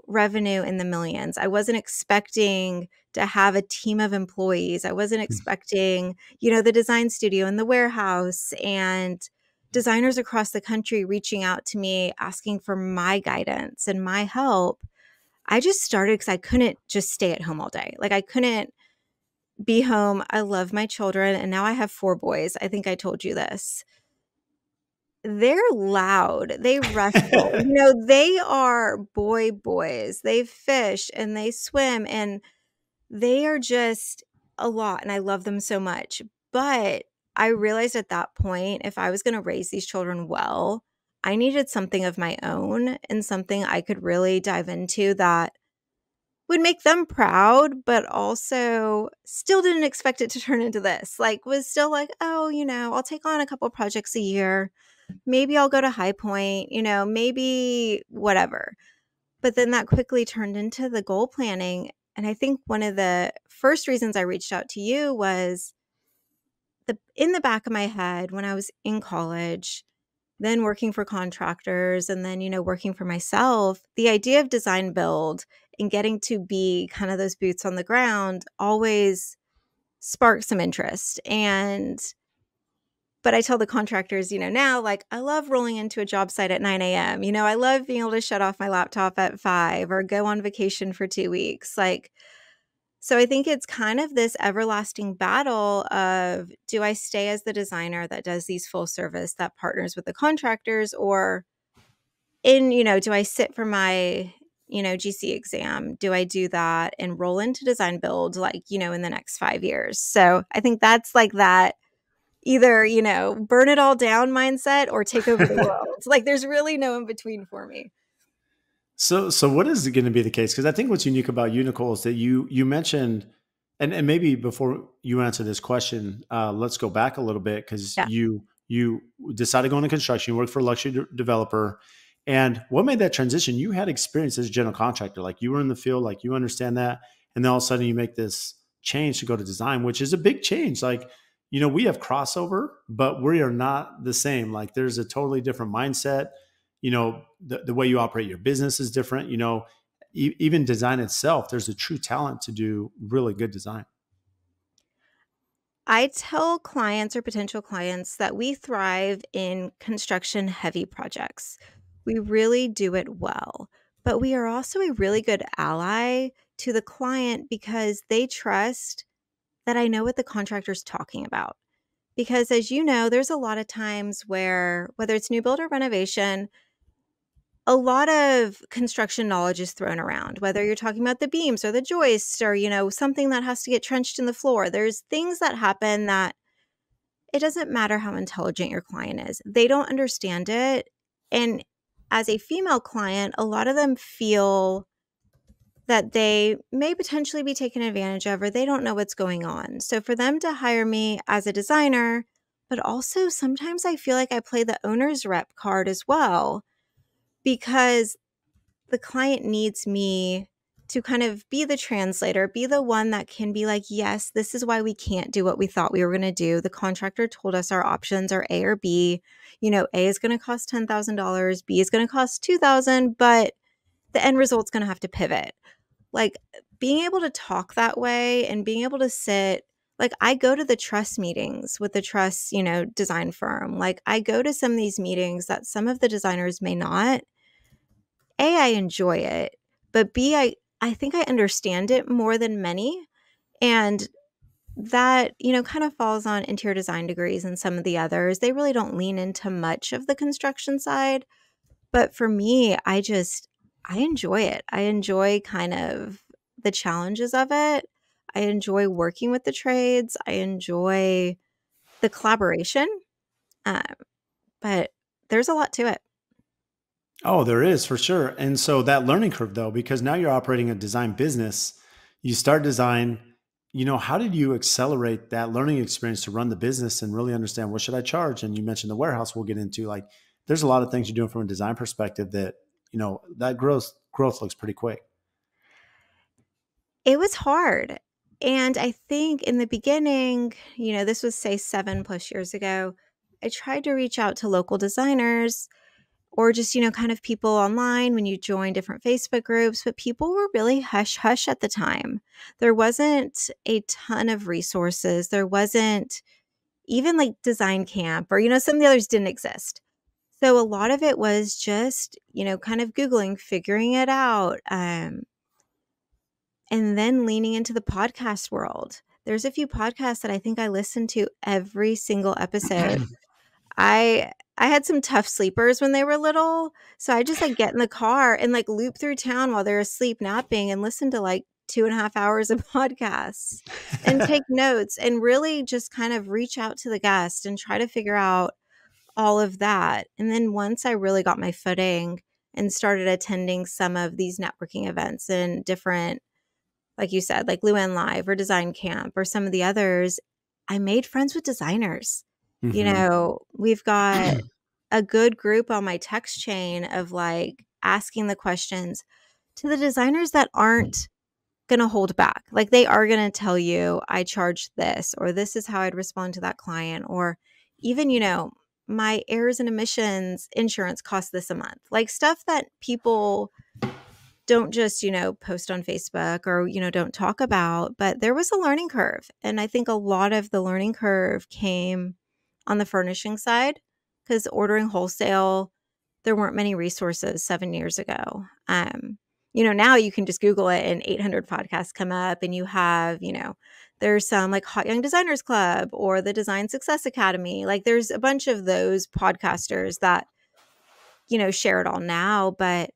revenue in the millions. I wasn't expecting to have a team of employees. I wasn't expecting, the design studio in the warehouse and designers across the country reaching out to me asking for my guidance and my help. I just started because I couldn't just stay at home all day. Like I couldn't be home. I love my children. And now I have 4 boys. I think I told you this. They're loud. They wrestle. They are boys. They fish and they swim and they are just a lot. And I love them so much. But I realized at that point, if I was going to raise these children well, I needed something of my own and something I could really dive into that would make them proud, but also still didn't expect it to turn into this. Like, was still like, oh, I'll take on a couple projects a year. Maybe I'll go to High Point, maybe whatever. But then that quickly turned into the goal planning. And I think one of the first reasons I reached out to you was in the back of my head when I was in college, then working for contractors and then, working for myself, the idea of design build and getting to be kind of those boots on the ground always sparked some interest. But I tell the contractors, now, like, I love rolling into a job site at 9 a.m. I love being able to shut off my laptop at 5 or go on vacation for 2 weeks. Like, so I think it's kind of this everlasting battle of, do I stay as the designer that does these full service, that partners with the contractors, or do I sit for my, GC exam? Do I do that and roll into design build like, in the next 5 years? So I think that's like that, either, burn it all down mindset or take over the world. Like there's really no in between for me. So what is going to be the case? Because I think what's unique about you, Nicole, is that you mentioned, and maybe before you answer this question, let's go back a little bit because Yeah. you decided to go into construction, you worked for a luxury developer, and what made that transition? You had experience as a general contractor, like you were in the field, like you understand that, and then all of a sudden you make this change to go to design, which is a big change. Like we have crossover, but we are not the same. Like there's a totally different mindset. The way you operate your business is different. Even design itself, there's a true talent to do really good design. I tell clients or potential clients that we thrive in construction heavy projects. We really do it well, but we are also a really good ally to the client because they trust that I know what the contractor's talking about. Because as you know, there's a lot of times where, whether it's new build or renovation, a lot of construction knowledge is thrown around, whether you're talking about the beams or the joists or, something that has to get trenched in the floor. There's things that happen that it doesn't matter how intelligent your client is. They don't understand it. And as a female client, a lot of them feel that they may potentially be taken advantage of or they don't know what's going on. So for them to hire me as a designer, but also sometimes I feel like I play the owner's rep card as well because the client needs me to kind of be the translator, be the one that can be like, yes, this is why we can't do what we thought we were going to do. The contractor told us our options are A or B. A is going to cost $10,000, B is going to cost $2,000, but the end result's going to have to pivot. Like being able to talk that way and being able to sit, like I go to the trust meetings with the trust, design firm. Like I go to some of these meetings that some of the designers may not. A, I enjoy it, but B, I think I understand it more than many. And that, kind of falls on interior design degrees and some of the others. They really don't lean into much of the construction side. But for me, I enjoy it. I enjoy kind of the challenges of it. I enjoy working with the trades. I enjoy the collaboration. Um, but there's a lot to it. Oh, there is for sure. And so that learning curve though, because now you're operating a design business, you start design, how did you accelerate that learning experience to run the business and really understand what should I charge? And you mentioned the warehouse we'll get into. Like there's a lot of things you're doing from a design perspective that, that growth looks pretty quick. It was hard. And I think in the beginning, this was say 7+ years ago, I tried to reach out to local designers or just, kind of people online when you join different Facebook groups, but people were really hush hush at the time. There wasn't a ton of resources. There wasn't even like design camp or, some of the others didn't exist. So a lot of it was just, kind of Googling, figuring it out. And then leaning into the podcast world. There's a few podcasts that I think I listened to every single episode. I had some tough sleepers when they were little, so I just like get in the car and like loop through town while they're asleep napping and listen to like 2.5 hours of podcasts and take notes and really just kind of reach out to the guest and try to figure out all of that. And then once I really got my footing and started attending some of these networking events and different, like you said, like Luann Live or Design Camp or some of the others, I made friends with designers. Hmm. We've got a good group on my text chain of like asking the questions to the designers that aren't going to hold back. Like they are going to tell you, I charge this, or this is how I'd respond to that client, or even, my errors and emissions insurance costs this a month. Like stuff that people don't just, post on Facebook or, don't talk about, but there was a learning curve. And I think a lot of the learning curve came on the furnishing side because ordering wholesale, there weren't many resources 7 years ago. Now you can just Google it and 800 podcasts come up and you have, there's some like Hot Young Designers Club or the Design Success Academy. Like there's a bunch of those podcasters that, share it all now, but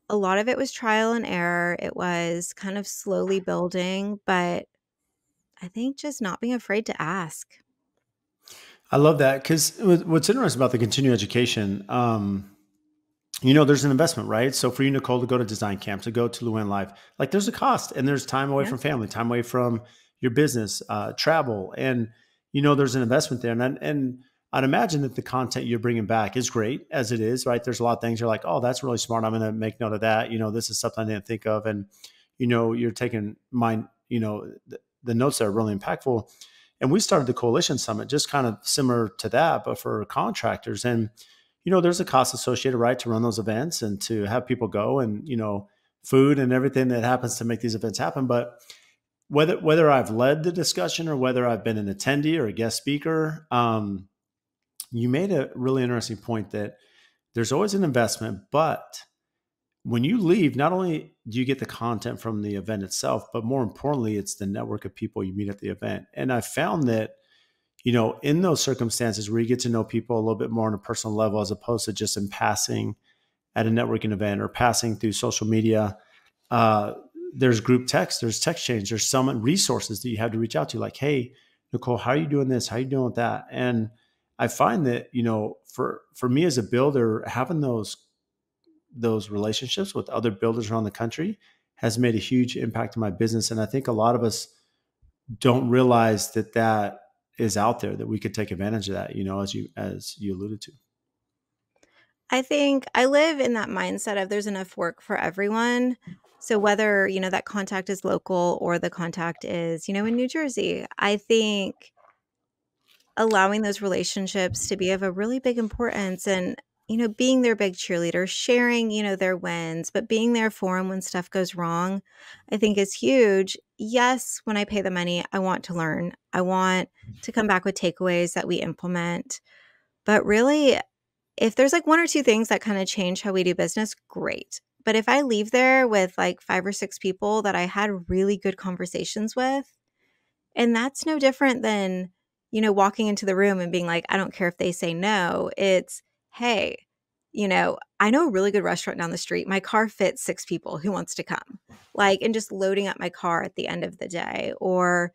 a lot of it was trial and error. It was kind of slowly building, but I think just not being afraid to ask. I love that because what's interesting about the continuing education, there's an investment, right? So for you, Nicole, to go to design camp, to go to Llewellyn Live, like there's a cost and there's time away Yeah. from family, time away from your business, travel. And, there's an investment there. And I'd imagine that the content you're bringing back is great as it is, right? There's a lot of things you're like, oh, that's really smart. I'm going to make note of that. This is something I didn't think of. And, you're taking the notes that are really impactful. And we started the Coalition Summit just kind of similar to that, but for contractors. And, there's a cost associated, right, to run those events and to have people go and, food and everything that happens to make these events happen. But whether I've led the discussion or whether I've been an attendee or a guest speaker, you made a really interesting point that there's always an investment, but when you leave, not only do you get the content from the event itself, but more importantly, it's the network of people you meet at the event. And I found that, in those circumstances where you get to know people a little bit more on a personal level, as opposed to just in passing at a networking event or passing through social media, uh, there's group text, there's text change, there's some resources that you have to reach out to, like, hey, Nicole, how are you doing this? How are you doing with that? And I find that, for me as a builder, having those relationships with other builders around the country has made a huge impact on my business. And I think a lot of us don't realize that is out there, that we could take advantage of that, as you alluded to. I think I live in that mindset of there's enough work for everyone. So whether, that contact is local or the contact is, in New Jersey, I think allowing those relationships to be of a really big importance and, being their big cheerleader, sharing, their wins, but being there for them when stuff goes wrong, I think is huge. Yes, when I pay the money, I want to learn. I want to come back with takeaways that we implement. But really, if there's like one or two things that kind of change how we do business, great. But if I leave there with like 5 or 6 people that I had really good conversations with, and that's no different than, walking into the room and being like, I don't care if they say no. It's, hey, I know a really good restaurant down the street. My car fits 6 people. Who wants to come? Like, and just loading up my car at the end of the day, or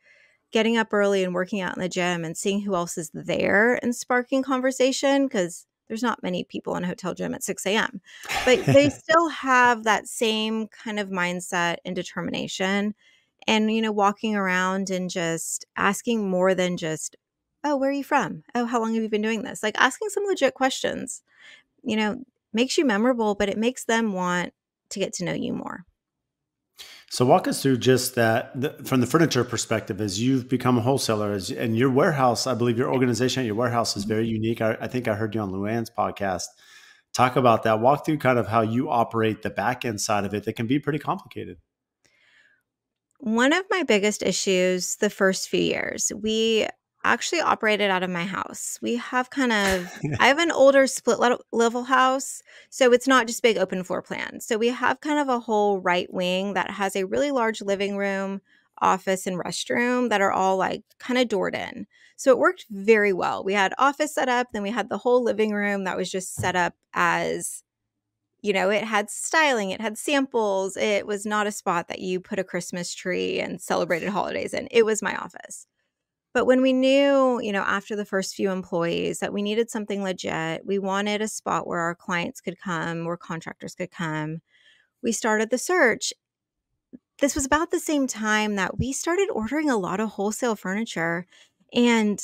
getting up early and working out in the gym and seeing who else is there and sparking conversation, because there's not many people in a hotel gym at 6 a.m. But they still have that same kind of mindset and determination. And, walking around and just asking more than just, oh, where are you from? Oh, how long have you been doing this? Like asking some legit questions, you know, makes you memorable, but it makes them want to get to know you more. So walk us through just that from the furniture perspective, as you've become a wholesaler, and your warehouse, I believe your organization at your warehouse is very unique. I think I heard you on Luann's podcast talk about that. Walk through kind of how you operate the back end side of it that can be pretty complicated. One of my biggest issues the first few years, we actually operated out of my house. We have I have an older level house, so it's not just big open floor plan. So we have kind of a whole right wing that has a really large living room, office, and restroom that are all like kind of doored in. So it worked very well. We had office set up, then we had the whole living room that was just set up as, it had styling, it had samples. It was not a spot that you put a Christmas tree and celebrated holidays in. It was my office. But when we knew, after the first few employees that we needed something legit, we wanted a spot where our clients could come, where contractors could come, we started the search. This was about the same time that we started ordering a lot of wholesale furniture, and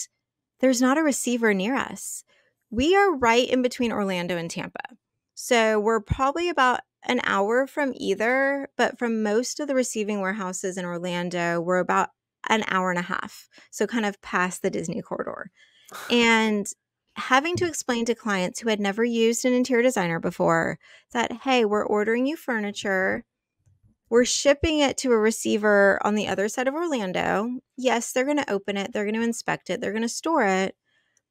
there's not a receiver near us. We are right in between Orlando and Tampa. So we're probably about an hour from either, but from most of the receiving warehouses in Orlando, we're about an hour and a half. So kind of past the Disney corridor. And having to explain to clients who had never used an interior designer before that, hey, we're ordering you furniture. We're shipping it to a receiver on the other side of Orlando. Yes, they're going to open it. They're going to inspect it. They're going to store it.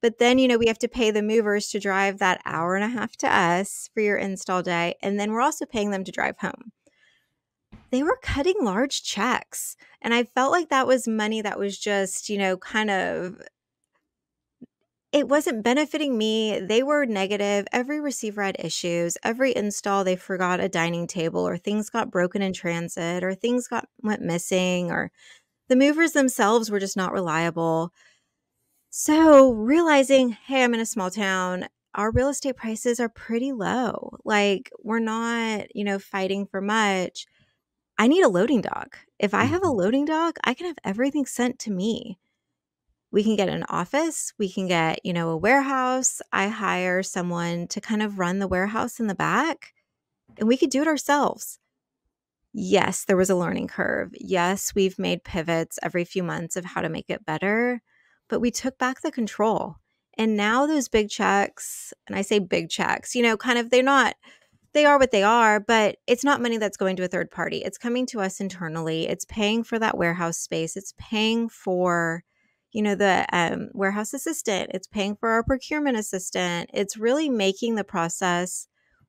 But then, we have to pay the movers to drive that hour and a half to us for your install day. And then we're also paying them to drive home. They were cutting large checks. And I felt like that was money that was just, it wasn't benefiting me. They were negative. Every receiver had issues. Every install, they forgot a dining table, or things got broken in transit, or things went missing, or the movers themselves were just not reliable. So realizing, hey, I'm in a small town, our real estate prices are pretty low. Like we're not, fighting for much. I need a loading dock. If I have a Mhm. loading dock, I can have everything sent to me. We can get an office, we can get, a warehouse. I hire someone to kind of run the warehouse in the back, and we could do it ourselves. Yes, there was a learning curve. Yes, we've made pivots every few months of how to make it better, but we took back the control. And now those big checks, and I say big checks, kind of they are what they are, but it's not money that's going to a third party. It's coming to us internally. It's paying for that warehouse space. It's paying for, the warehouse assistant. It's paying for our procurement assistant. It's really making the process.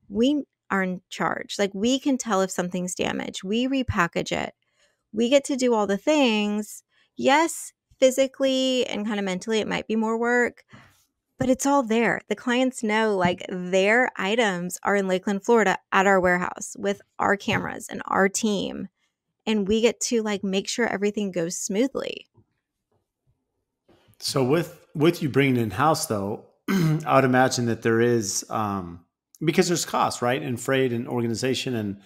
We are in charge. Like we can tell if something's damaged. We repackage it. We get to do all the things. Yes, physically and kind of mentally, it might be more work, but it's all there. The clients know like their items are in Lakeland, Florida at our warehouse with our cameras and our team. And we get to like make sure everything goes smoothly. So with you bringing in house though, I would imagine that there is because there's cost, right, and freight and organization, and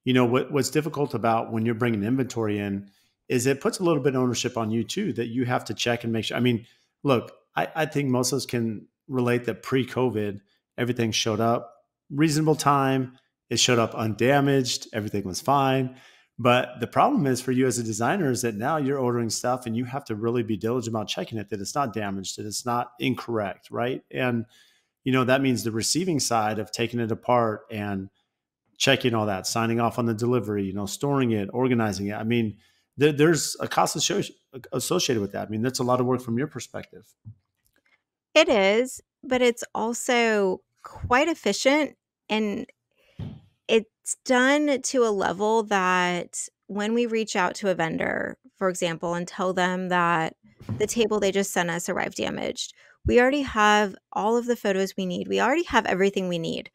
what's difficult about when you're bringing inventory in is it puts a little bit of ownership on you too, that you have to check and make sure. I mean, look, I think most of us can relate that pre-COVID everything showed up reasonable time, it showed up undamaged, everything was fine. But the problem is for you as a designer is that now you're ordering stuff and you have to really be diligent about checking it, that it's not damaged, that it's not incorrect, right? And that means the receiving side of taking it apart and checking all that, signing off on the delivery, storing it, organizing it. I mean, there's a cost associated with that. I mean, that's a lot of work from your perspective. It is, but it's also quite efficient, and it's done to a level that when we reach out to a vendor, for example, and tell them that the table they just sent us arrived damaged, we already have all of the photos we need. We already have everything we need.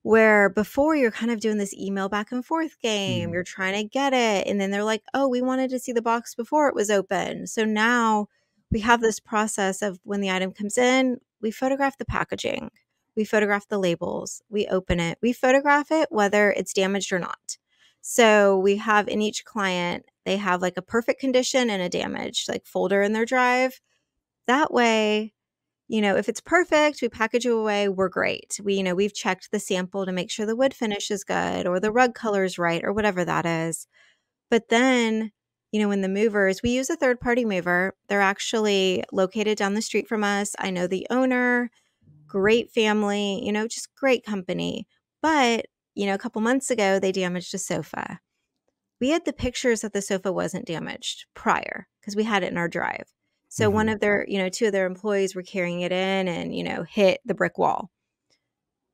Where before you're kind of doing this email back and forth game, Mhm. you're trying to get it. And then they're like, oh, we wanted to see the box before it was open. So now we have this process of when the item comes in, we photograph the packaging, we photograph the labels, we open it, we photograph it, whether it's damaged or not. So we have in each client, they have like a perfect condition and a damaged like folder in their drive. That way, if it's perfect, we package it away, we're great. We've checked the sample to make sure the wood finish is good or the rug color is right or whatever that is. But then, when the movers, we use a third party mover. They're actually located down the street from us. I know the owner, great family, just great company. But, a couple months ago, they damaged a sofa. We had the pictures that the sofa wasn't damaged prior because we had it in our drive. So one Mhm. of their, two of their employees were carrying it in and, hit the brick wall.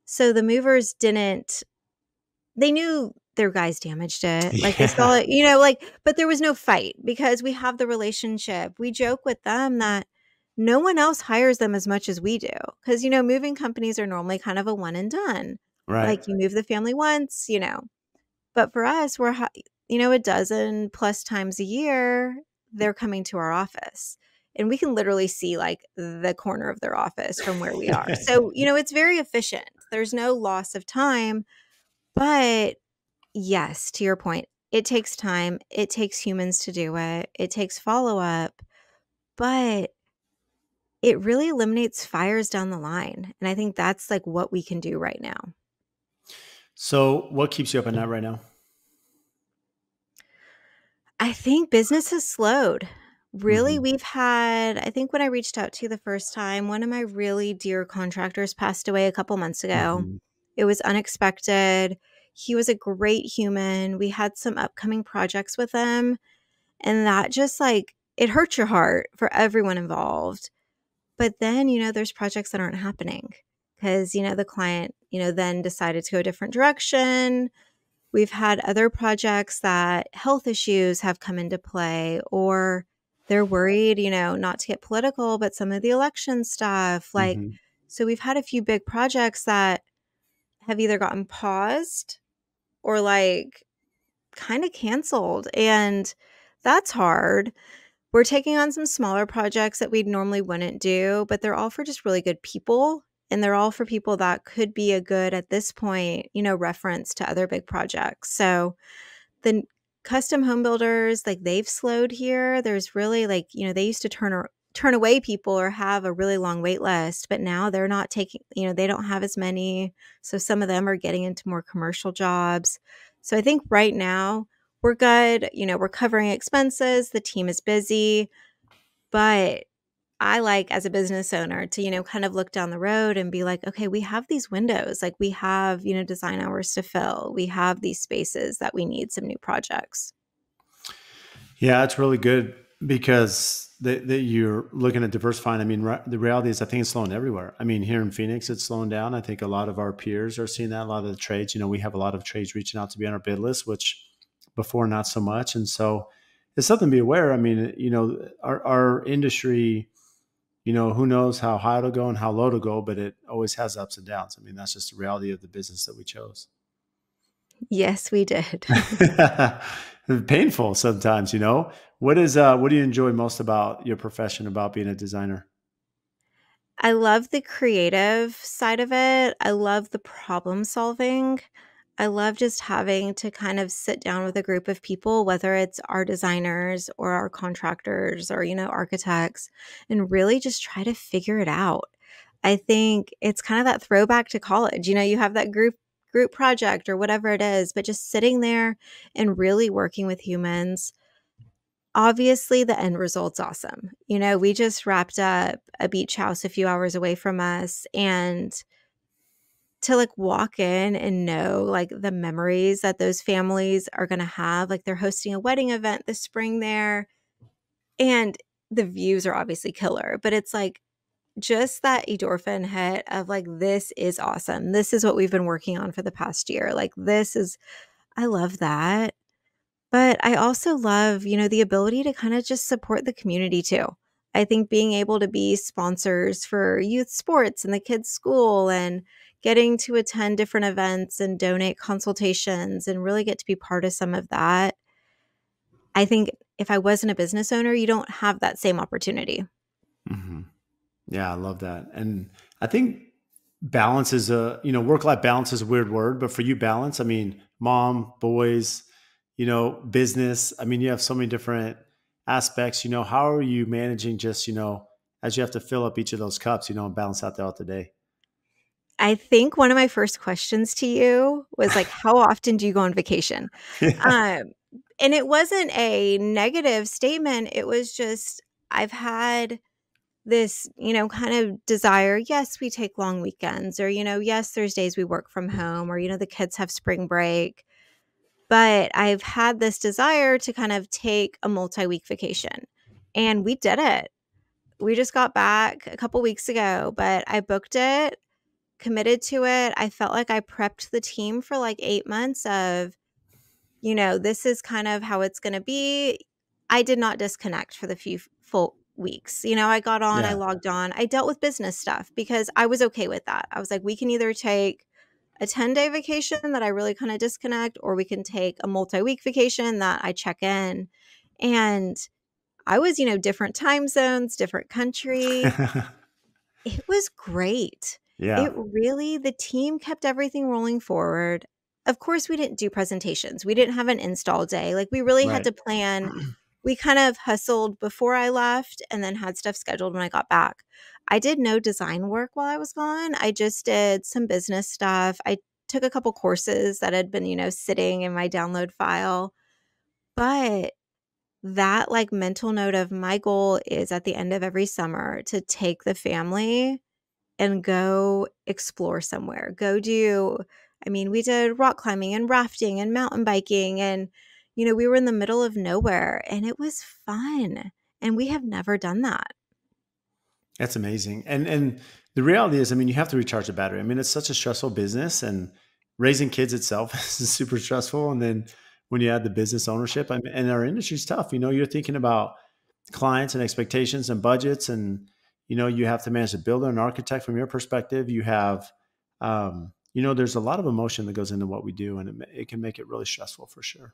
So the movers didn't, they knew their guys damaged it. Like they saw Yeah. it, but there was no fight because we have the relationship. We joke with them that no one else hires them as much as we do. Cause, moving companies are normally kind of a one and done. Right. Like you move the family once, but for us, a dozen plus times a year, they're coming to our office. And we can literally see like the corner of their office from where we are. So, it's very efficient. There's no loss of time. But yes, to your point, it takes time. It takes humans to do it. It takes follow up, but it really eliminates fires down the line. And I think that's like what we can do right now. So what keeps you up at night right now? I think business has slowed. Really, Mhm. we've had, I think when I reached out to you the first time, one of my really dear contractors passed away a couple months ago. Mhm. It was unexpected. He was a great human. We had some upcoming projects with him, and that just like, it hurts your heart for everyone involved. But then, there's projects that aren't happening because, the client, then decided to go a different direction. We've had other projects that health issues have come into play, or they're worried, not to get political, but some of the election stuff. Like, Mhm. so we've had a few big projects that have either gotten paused or like kind of canceled. And that's hard. We're taking on some smaller projects that we normally wouldn't do, but they're all for just really good people. And they're all for people that could be a good, at this point, reference to other big projects. So the custom home builders, like they've slowed here. There's really like, they used to turn away people or have a really long wait list, but now they're not taking, they don't have as many. So some of them are getting into more commercial jobs. So I think right now we're good. We're covering expenses. The team is busy, but I like as a business owner to, kind of look down the road and be like, okay, we have these windows, like we have, design hours to fill. We have these spaces that we need some new projects. Yeah, it's really good because that you're looking at diversifying. I mean, the reality is, I think it's slowing everywhere. I mean, here in Phoenix, it's slowing down. I think a lot of our peers are seeing that. A lot of the trades, we have a lot of trades reaching out to be on our bid list, which before not so much. And so it's something to be aware. I mean, our industry, who knows how high it'll go and how low it'll go, but it always has ups and downs. I mean, that's just the reality of the business that we chose. Yes, we did. Painful sometimes. What do you enjoy most about your profession, about being a designer? I love the creative side of it. I love the problem solving. I love just having to kind of sit down with a group of people, whether it's our designers or our contractors or, architects, and really just try to figure it out. I think it's kind of that throwback to college. You have that group project or whatever it is, but just sitting there and really working with humans. Obviously, the end result's awesome. We just wrapped up a beach house a few hours away from us, and to like walk in and know like the memories that those families are going to have, like they're hosting a wedding event this spring there, and the views are obviously killer, but it's like just that endorphin hit of like, this is awesome. This is what we've been working on for the past year. Like, I love that. But I also love, the ability to kind of just support the community too. I think being able to be sponsors for youth sports and the kids' school and getting to attend different events and donate consultations and really get to be part of some of that. I think if I wasn't a business owner, you don't have that same opportunity. Hmm. Yeah, I love that. And I think balance is work life balance is a weird word, but for you, balance, I mean, mom, boys, business. I mean, you have so many different aspects. How are you managing just, as you have to fill up each of those cups, and balance out throughout the day? I think one of my first questions to you was like, how often do you go on vacation? Yeah. Um, and it wasn't a negative statement. It was just, I've had this, kind of desire. Yes, we take long weekends, or, yes, there's days we work from home, or, the kids have spring break. But I've had this desire to kind of take a multi-week vacation. And we did it. We just got back a couple weeks ago, but I booked it, committed to it. I felt like I prepped the team for like 8 months of, this is kind of how it's going to be. I did not disconnect for the few full weeks. I got on, I Yeah. logged on, I dealt with business stuff because I was okay with that. I was like, we can either take a 10-day vacation that I really kind of disconnect, or we can take a multi-week vacation that I check in. And I was, different time zones, different country. It was great. Yeah. The team kept everything rolling forward. Of course, we didn't do presentations. We didn't have an install day. Like, we really had Right. to plan. We kind of hustled before I left and then had stuff scheduled when I got back. I did no design work while I was gone. I just did some business stuff. I took a couple courses that had been, sitting in my download file. But that like mental note of my goal is at the end of every summer to take the family and go explore somewhere. We did rock climbing and rafting and mountain biking, and, we were in the middle of nowhere and it was fun. And we have never done that. That's amazing. And the reality is, I mean, you have to recharge the battery. I mean, it's such a stressful business, and raising kids itself is super stressful. And then when you add the business ownership, I mean, and our industry's tough. You're thinking about clients and expectations and budgets, and you have to manage a builder and architect from your perspective. You have, there's a lot of emotion that goes into what we do, and it can make it really stressful for sure.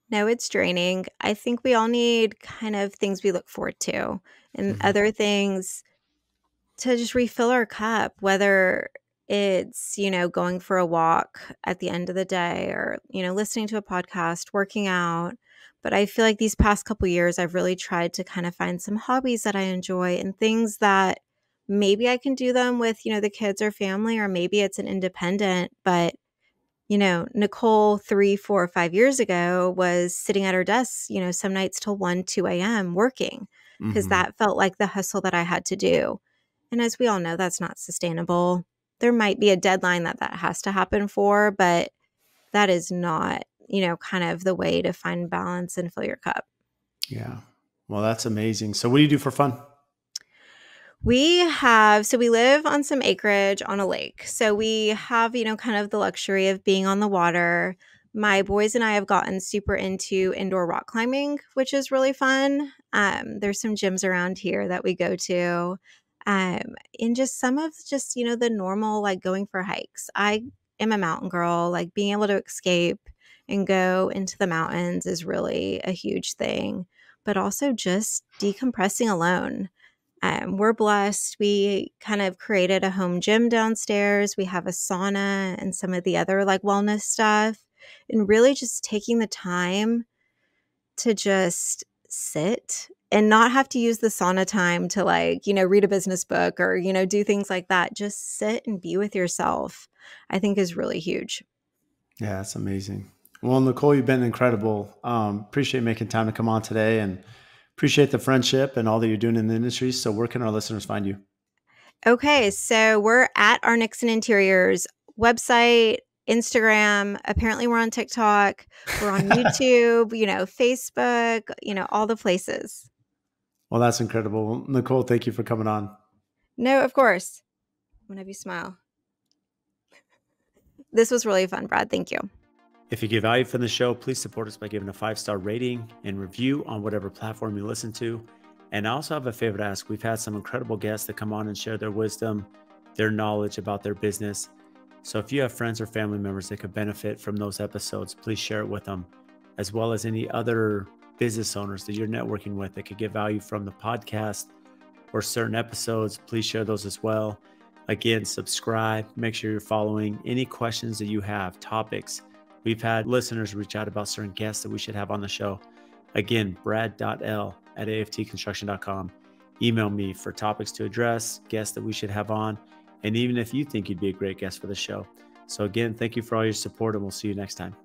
No, it's draining. I think we all need kind of things we look forward to and Hmm. other things to just refill our cup, whether it's, going for a walk at the end of the day or, listening to a podcast, working out. But I feel like these past couple years, I've really tried to kind of find some hobbies that I enjoy and things that maybe I can do them with, the kids or family, or maybe it's an independent, but Nicole 3, 4, 5 years ago was sitting at her desk, some nights till 1, 2 a.m. working because Hmm. that felt like the hustle that I had to do. And as we all know, that's not sustainable. There might be a deadline that has to happen for, but that is not, kind of the way to find balance and fill your cup. Yeah. Well, that's amazing. So what do you do for fun? We live on some acreage on a lake. So we have, kind of the luxury of being on the water. My boys and I have gotten super into indoor rock climbing, which is really fun. There's some gyms around here that we go to. Um, and just some of just, the normal, like going for hikes. I am a mountain girl, like being able to escape and go into the mountains is really a huge thing, but also just decompressing alone. We're blessed. We kind of created a home gym downstairs. We have a sauna and some of the other like wellness stuff, and really just taking the time to just sit and not have to use the sauna time to like, read a business book or, do things like that. Just sit and be with yourself, I think is really huge. Yeah, that's amazing. Well, Nicole, you've been incredible. Appreciate making time to come on today and appreciate the friendship and all that you're doing in the industry. So where can our listeners find you? Okay, so we're at our Nickson Interiors website, Instagram. Apparently, we're on TikTok. We're on YouTube, Facebook, all the places. Well, that's incredible. Well, Nicole, thank you for coming on. No, of course. I'm going to have you smile. This was really fun, Brad. Thank you. If you get value from the show, please support us by giving a 5-star rating and review on whatever platform you listen to. And I also have a favor to ask. We've had some incredible guests that come on and share their wisdom, their knowledge about their business. So if you have friends or family members that could benefit from those episodes, please share it with them, as well as any other business owners that you're networking with that could get value from the podcast or certain episodes. Please share those as well. Again, subscribe, make sure you're following. Any questions that you have, topics. We've had listeners reach out about certain guests that we should have on the show. Again, brad.l@aftconstruction.com. Email me for topics to address, guests that we should have on, and even if you think you'd be a great guest for the show. So again, thank you for all your support, and we'll see you next time.